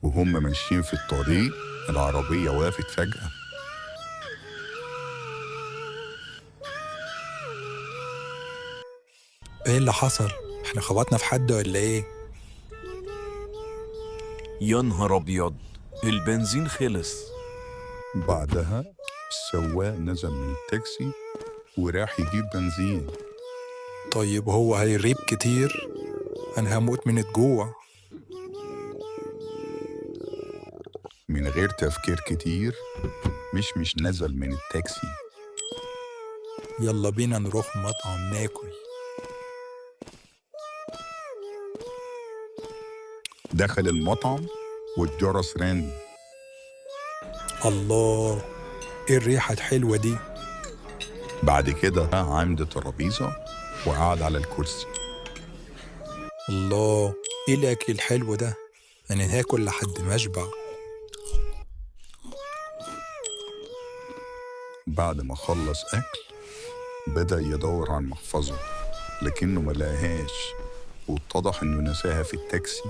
وهم ماشيين في الطريق العربية وقفت فجأة. ايه اللي حصل؟ احنا خبطنا في حد ولا ايه؟ يا نهار أبيض، البنزين خلص. بعدها السواق نزل من التاكسي وراح يجيب بنزين. طيب هو هيريب كتير؟ انا هموت من الجوع. من غير تفكير كتير مش نزل من التاكسي. يلا بينا نروح مطعم ناكل. دخل المطعم والجرس رن. الله، ايه الريحة الحلوة دي؟ بعد كده عمد الترابيزة وقعد على الكرسي. الله، ايه الاكل الحلو ده؟ انا هاكل لحد ما اشبع. بعد ما خلص أكل بدأ يدور على المحفظة، لكنه ملاقيهاش، واتضح إنه نساها في التاكسي.